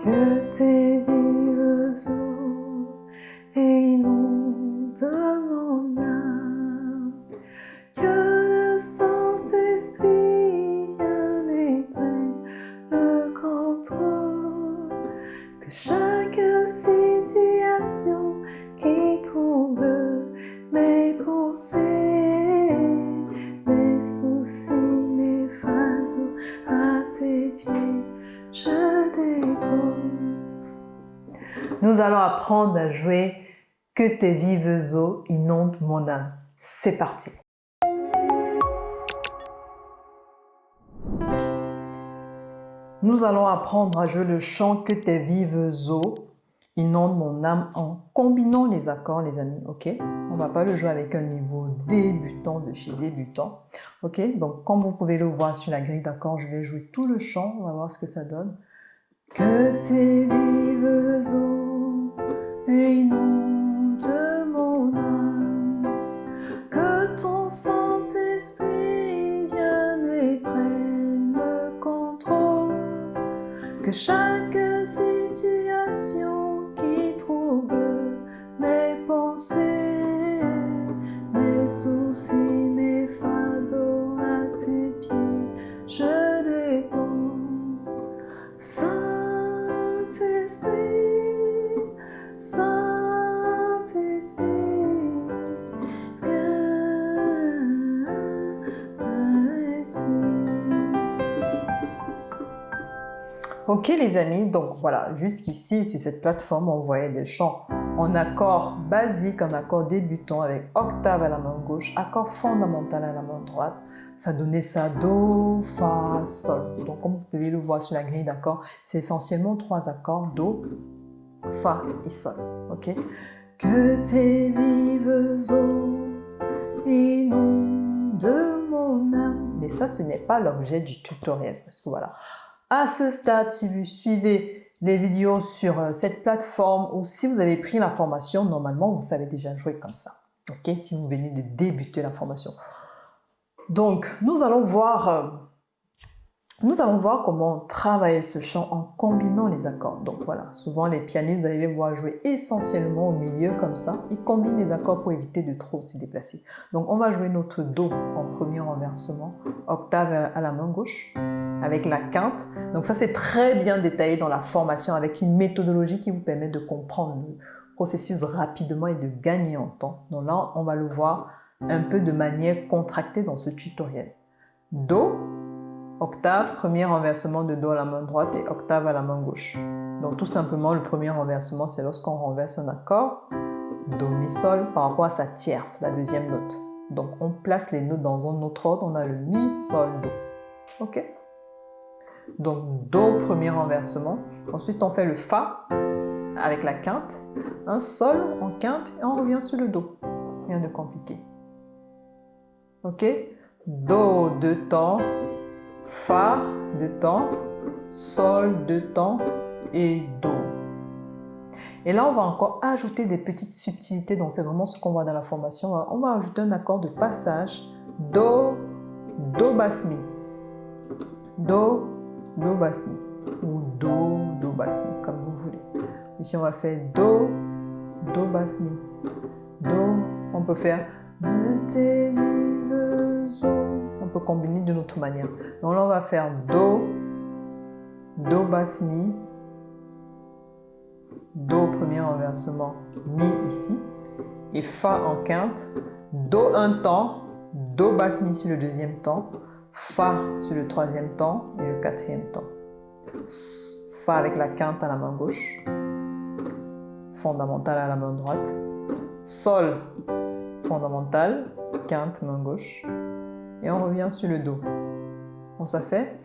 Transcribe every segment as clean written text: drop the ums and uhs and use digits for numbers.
que tes vives eaux inondent mon âme, que le Saint-Esprit vienne et prenne le contrôle, que chaque situation qui trouble mes pensées, mes soucis, mes fardeaux à tes pieds, je dépose. Nous allons apprendre à jouer Que tes vives eaux inondent mon âme. C'est parti. Nous allons apprendre à jouer le chant Que tes vives eaux inondent mon âme en combinant les accords, les amis, ok? On ne va pas le jouer avec un niveau débutant de chez débutant, ok? Donc, comme vous pouvez le voir sur la grille d'accords, je vais jouer tout le chant, on va voir ce que ça donne. Que tes vives eaux inondent mon âme, que ton Saint-Esprit vienne et prenne le contrôle, que chaque situation qui trouble mes pensées, mes soucis, mes fardeaux à tes pieds, je dépose. Saint-Esprit, Saint-Esprit, Ok les amis, donc voilà, jusqu'ici sur cette plateforme on voyait des chants en accord basique, en accord débutant avec octave à la main gauche, accord fondamental à la main droite. Ça donnait ça Do, Fa, Sol. Donc comme vous pouvez le voir sur la grille d'accords, c'est essentiellement 3 accords Do, Fa et Sol. Ok? Que tes vives eaux inondent mon âme. Mais ça, ce n'est pas l'objet du tutoriel parce que voilà. À ce stade, si vous suivez les vidéos sur cette plateforme ou si vous avez pris la formation, normalement, vous savez déjà jouer comme ça. Ok? Si vous venez de débuter la formation. Donc, nous allons voir comment travailler ce chant en combinant les accords. Donc voilà, souvent les pianistes, vous allez les voir jouer essentiellement au milieu comme ça. Ils combinent les accords pour éviter de trop se déplacer. Donc on va jouer notre Do en premier renversement, octave à la main gauche, avec la quinte. Donc ça c'est très bien détaillé dans la formation avec une méthodologie qui vous permet de comprendre le processus rapidement et de gagner en temps. Donc là, on va le voir un peu de manière contractée dans ce tutoriel. Do, octave, premier renversement de Do à la main droite et octave à la main gauche. Donc tout simplement, le premier renversement, c'est lorsqu'on renverse un accord, Do, Mi, Sol, par rapport à sa tierce, la deuxième note. Donc on place les notes dans un autre ordre, on a le Mi, Sol, Do. Ok? Donc Do, premier renversement. Ensuite, on fait le Fa avec la quinte, un Sol en quinte et on revient sur le Do. Rien de compliqué. Ok? Do, 2 temps. Fa, 2 temps, Sol, 2 temps et Do. Et là, on va encore ajouter des petites subtilités, donc c'est vraiment ce qu'on voit dans la formation. On va ajouter un accord de passage, Do, Do, basse, Mi. Do, Do, basse, Mi. Ou Do, Do, basse, Mi, comme vous voulez. Ici, on va faire Do, Do, basse, Mi. Do, on peut faire De tes vives eaux. On peut combiner d'une autre manière. Donc là, on va faire Do, Do, basse, Mi, Do, premier renversement, Mi ici, et Fa en quinte, Do un temps, Do, basse, Mi sur le deuxième temps, Fa sur le troisième temps et le quatrième temps. Fa avec la quinte à la main gauche, fondamentale à la main droite, Sol, fondamentale, quinte, main gauche, et on revient sur le Do. Donc ça fait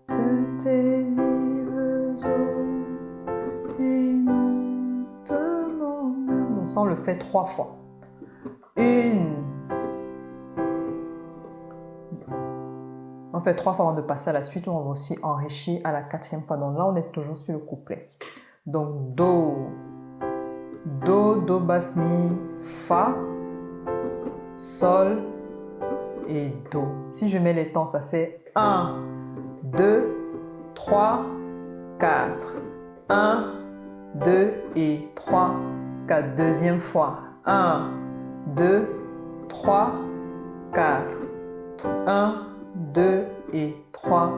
Que tes vives eaux inondent mon âme. Donc ça on le fait 3 fois. 1. On fait 3 fois avant de passer à la suite. On va aussi enrichir à la 4e fois. Donc là on est toujours sur le couplet. Donc Do, Do, Do, basse, Mi, Fa, Sol et Do. Si je mets les temps, ça fait 1, 2, 3, 4. 1, 2 et 3, 4. Deuxième fois. 1, 2, 3, 4. 1, 2 et 3,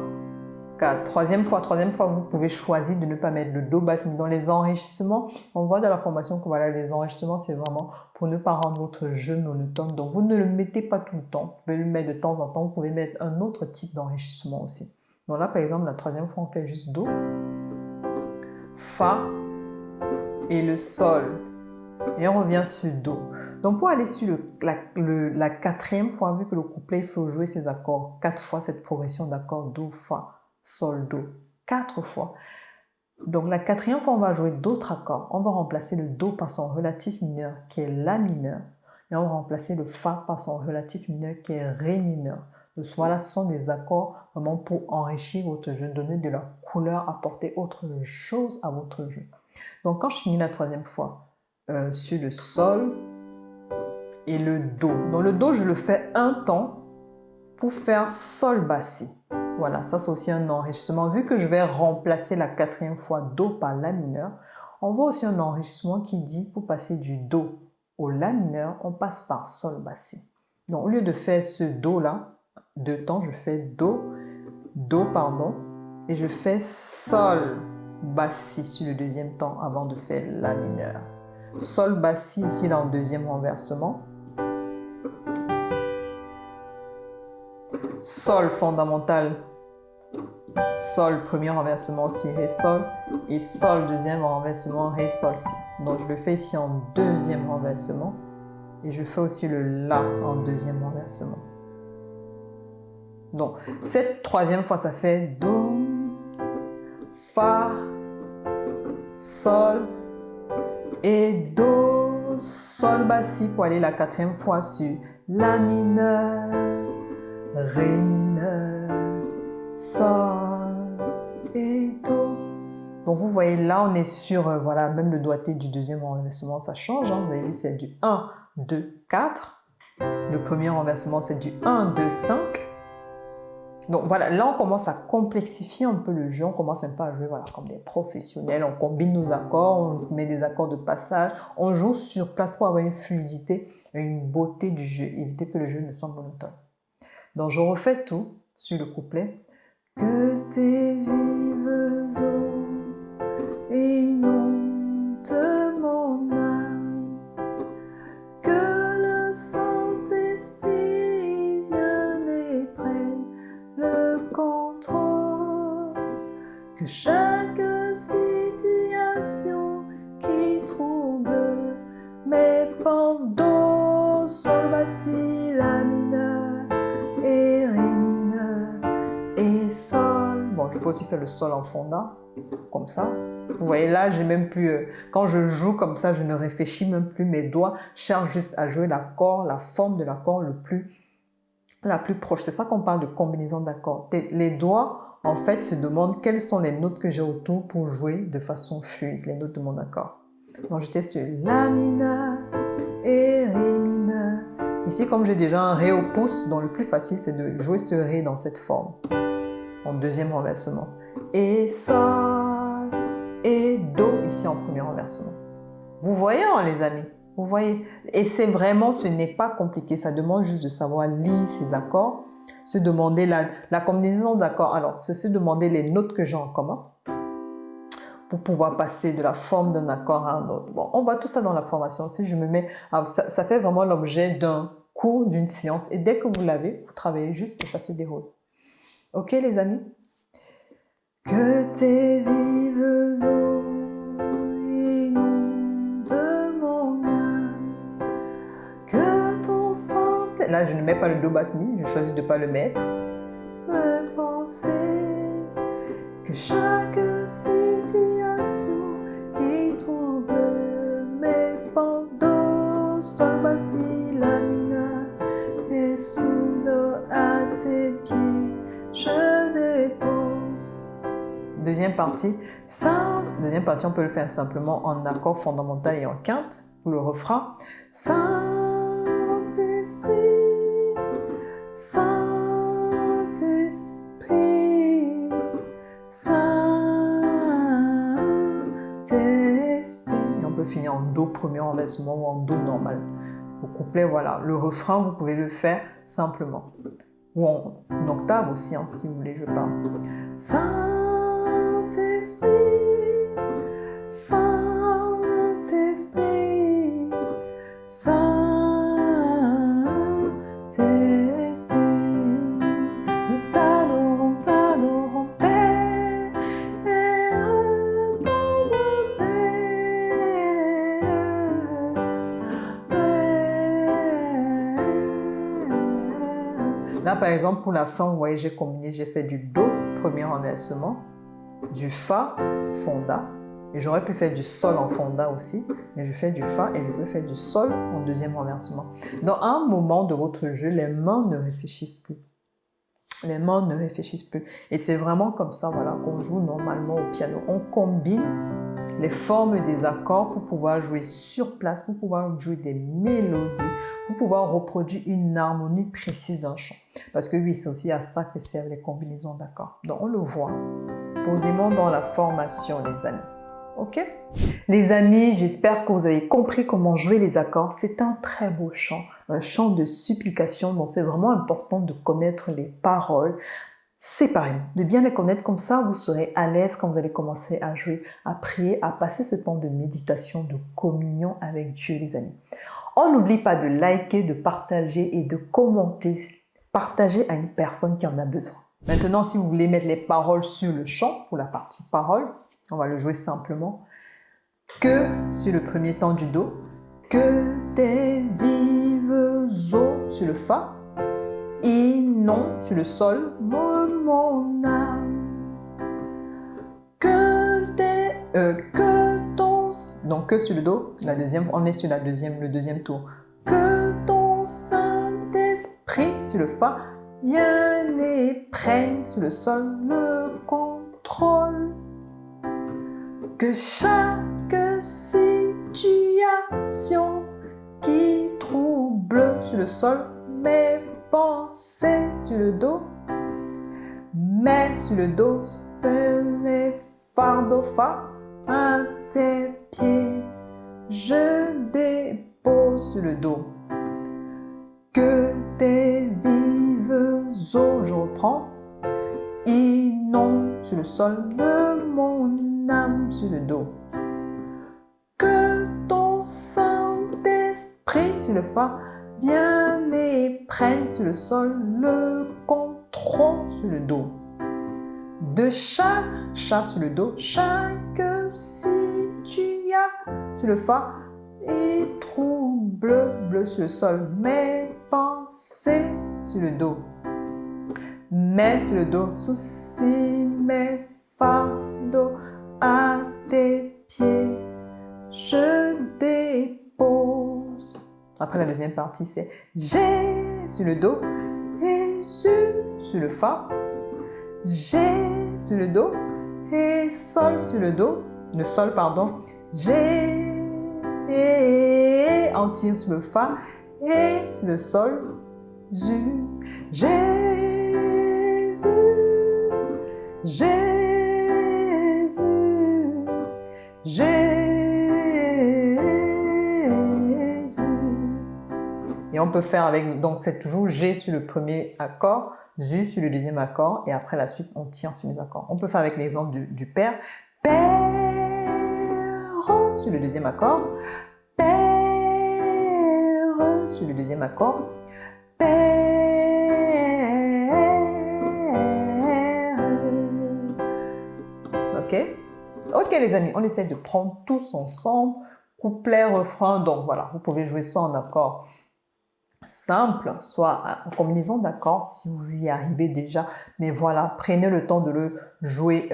4. Troisième fois, vous pouvez choisir de ne pas mettre le Do basse mi. Dans les enrichissements, on voit dans la formation que voilà, les enrichissements, c'est vraiment pour ne pas rendre votre jeu monotone. Donc, vous ne le mettez pas tout le temps. Vous pouvez le mettre de temps en temps. Vous pouvez mettre un autre type d'enrichissement aussi. Donc là, par exemple, la troisième fois, on fait juste Do, Fa et le Sol. Et on revient sur Do. Donc, pour aller sur la quatrième fois, vu que le couplet, il faut jouer ces accords 4 fois, cette progression d'accords Do, Fa, Sol, Do, 4 fois. Donc, la quatrième fois, on va jouer d'autres accords. On va remplacer le Do par son relatif mineur, qui est La mineur. Et on va remplacer le Fa par son relatif mineur, qui est Ré mineur. Donc, voilà, ce sont des accords vraiment pour enrichir votre jeu, donner de la couleur, apporter autre chose à votre jeu. Donc, quand je finis la troisième fois, sur le Sol et le Do. Dans le Do, je le fais un temps pour faire Sol bassi. Voilà, ça c'est aussi un enrichissement. Vu que je vais remplacer la quatrième fois Do par La mineur, on voit aussi un enrichissement qui dit pour passer du Do au La mineur, on passe par Sol bassi. Donc au lieu de faire ce Do là, deux temps, je fais Do, pardon, et je fais Sol bassi sur le deuxième temps avant de faire La mineur. Sol bassi ici dans le deuxième renversement. Sol fondamental. Sol premier renversement si Ré Sol. Et Sol deuxième renversement Ré Sol Si. Donc je le fais ici en deuxième renversement. Et je fais aussi le La en deuxième renversement. Donc cette troisième fois ça fait Do, Fa, Sol et Do, Sol bassi pour aller la quatrième fois sur La mineur, Ré mineur, Sol et Do. Donc vous voyez là on est sur, voilà, même le doigté du deuxième renversement ça change. Hein. Vous avez vu c'est du 1, 2, 4. Le premier renversement c'est du 1, 2, 5. Donc voilà, là on commence à complexifier un peu le jeu, on commence un peu à jouer voilà, comme des professionnels, on combine nos accords, on met des accords de passage, on joue sur place pour avoir une fluidité et une beauté du jeu, éviter que le jeu ne soit monotone. Donc je refais tout sur le couplet. Que tes vives eaux inondent mon âme, que le Saint-Esprit vienne et prenne le contrôle, que chaque situation qui trouble mes pendos, Sol bassi, La mineur et Ré mineur et Sol. Bon, je peux aussi faire le Sol en fonda, comme ça. Vous voyez là, j'ai même plus, quand je joue comme ça, je ne réfléchis même plus, mes doigts cherchent juste à jouer l'accord, la forme de l'accord la plus proche. C'est ça qu'on parle de combinaison d'accords. Les doigts, en fait, se demandent quelles sont les notes que j'ai autour pour jouer de façon fluide, les notes de mon accord. Donc, j'étais sur La mineur et Ré mineur. Ici, comme j'ai déjà un Ré au pouce, donc le plus facile, c'est de jouer ce Ré dans cette forme, en deuxième renversement. Et Sol et Do, ici en premier renversement. Vous voyez, hein, les amis? Vous voyez? Et c'est vraiment, ce n'est pas compliqué. Ça demande juste de savoir lire ces accords, se demander la combinaison d'accords. Alors, se demander les notes que j'ai en commun pour pouvoir passer de la forme d'un accord à un autre. Bon, on voit tout ça dans la formation. Si je me mets... Alors, ça fait vraiment l'objet d'un cours, d'une séance. Et dès que vous l'avez, vous travaillez juste et ça se déroule. Ok, les amis? Que tes vives eaux inondent mon âme, que ton sang... Là, je ne mets pas le Do basse mi, je choisis de ne pas le mettre. Me penser que chaque situation qui trouble mes pendos, Sol bassi, La mineur et sous Do à tes pieds, je dépose. Deuxième partie, on peut le faire simplement en accord fondamental et en quinte pour le refrain. Saint-Esprit, Saint-Esprit, Saint-Esprit, Saint-Esprit. Et on peut finir en Do premier renversement ou en Do normal. Au couplet, voilà. Le refrain, vous pouvez le faire simplement. Ou en octave aussi, hein, si vous voulez, je parle. Saint-Esprit, Saint-Esprit, Saint-Esprit, nous t'adorons, t'adorons, Père, tendre Père. Là, par exemple, pour la fin, vous voyez, j'ai combiné, j'ai fait du Do, premier renversement, du Fa, Fonda, et j'aurais pu faire du Sol en Fonda aussi, mais je fais du Fa et je peux faire du Sol en deuxième renversement. Dans un moment de votre jeu, les mains ne réfléchissent plus. Les mains ne réfléchissent plus. Et c'est vraiment comme ça, voilà, qu'on joue normalement au piano. On combine les formes des accords pour pouvoir jouer sur place, pour pouvoir jouer des mélodies, pour pouvoir reproduire une harmonie précise d'un chant. Parce que oui, c'est aussi à ça que servent les combinaisons d'accords. Donc on le voit posément dans la formation, les amis. Ok? Les amis, j'espère que vous avez compris comment jouer les accords. C'est un très beau chant, un chant de supplication, donc c'est vraiment important de connaître les paroles séparément, de bien les connaître, comme ça vous serez à l'aise quand vous allez commencer à jouer, à prier, à passer ce temps de méditation, de communion avec Dieu, les amis. On n'oublie pas de liker, de partager et de commenter. Partagez à une personne qui en a besoin. Maintenant, si vous voulez mettre les paroles sur le chant, pour la partie paroles, on va le jouer simplement. Que sur le premier temps du Do, que tes vives eaux sur le Fa, non sur le Sol, mon âme. Que ton, donc que sur le Do, la deuxième, on est sur le deuxième tour. Que ton Saint-Esprit sur le Fa vienne et prenne sur le Sol le contrôle. Que chaque situation qui trouble sur le Sol mes pensées sur le Do, mets sur le Do, fais les fardeaux Fa à tes pieds, je dépose sur le Do. Que tes vives eaux, je reprends, inondent sur le sol de mon âme sur le Do. Que ton Saint-Esprit sur le Fa vienne et prenne sur le sol le contrôle sur le Do. De Cha sur le Do, chaque situation sur le Fa et trouble sur le sol. Mes pensées sur le Do. Mets sur le Do, soucis, mes fardeaux à tes pieds, je dépose. Après la deuxième partie, c'est J'ai sur le Do et sur le Fa. J'ai sur le Do et Sol sur le Do. Le Sol, pardon. J'ai entier sur le Fa et sur le Sol. Jésus, Jésus, Jésus, Jésus. Et on peut faire avec, donc c'est toujours G sur le premier accord, ZU sur le deuxième accord, et après la suite on tient sur les accords. On peut faire avec l'exemple du Père, Père sur le deuxième accord, Père sur le deuxième accord, Ok, les amis, on essaie de prendre tous ensemble, couplet, refrain, donc voilà, vous pouvez jouer soit en accord simple, soit en combinaison d'accords si vous y arrivez déjà, mais voilà, prenez le temps de le jouer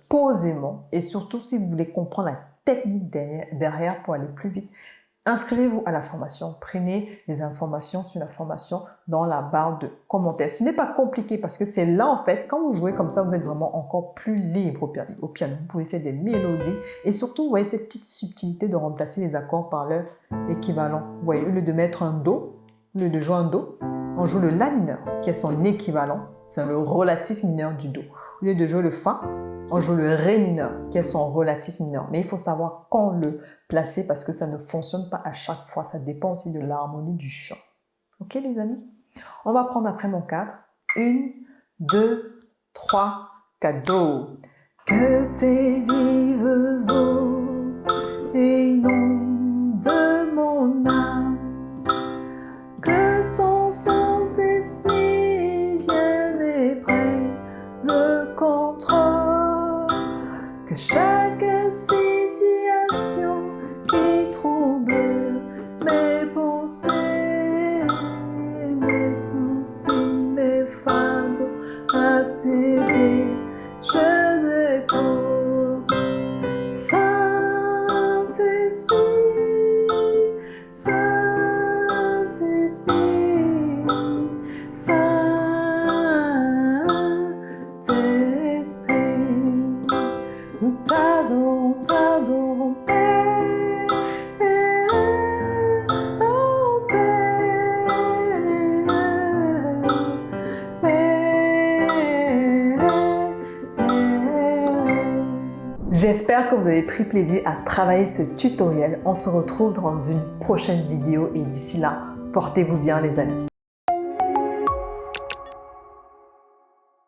posément, et surtout si vous voulez comprendre la technique derrière pour aller plus vite. Inscrivez-vous à la formation, prenez les informations sur la formation dans la barre de commentaires. Ce n'est pas compliqué parce que c'est là en fait, quand vous jouez comme ça, vous êtes vraiment encore plus libre au piano. Vous pouvez faire des mélodies et surtout, vous voyez cette petite subtilité de remplacer les accords par leur équivalent. Vous voyez, au lieu de mettre un Do, au lieu de jouer un Do, on joue le La mineur qui est son équivalent, c'est le relatif mineur du Do. Au au lieu de jouer le Fa, on joue le Ré mineur, qui est son relatif mineur. Mais il faut savoir quand le placer parce que ça ne fonctionne pas à chaque fois. Ça dépend aussi de l'harmonie du chant. Ok les amis? On va prendre après mon 4. 1, 2, 3, 4, Do. Que tes vives eaux inondent mon âme, que ton Saint-Esprit vienne et prenne le contrôle, que chaque situation qui trouble mes pensées, mes soucis, mes fardeaux à tes pieds, je dépose. Saint-Esprit, Saint-Esprit, Saint-Esprit, nous t'adorons, t'adorons, oh J'espère que vous avez pris plaisir à travailler ce tutoriel. On se retrouve dans une prochaine vidéo et d'ici là, portez-vous bien les amis.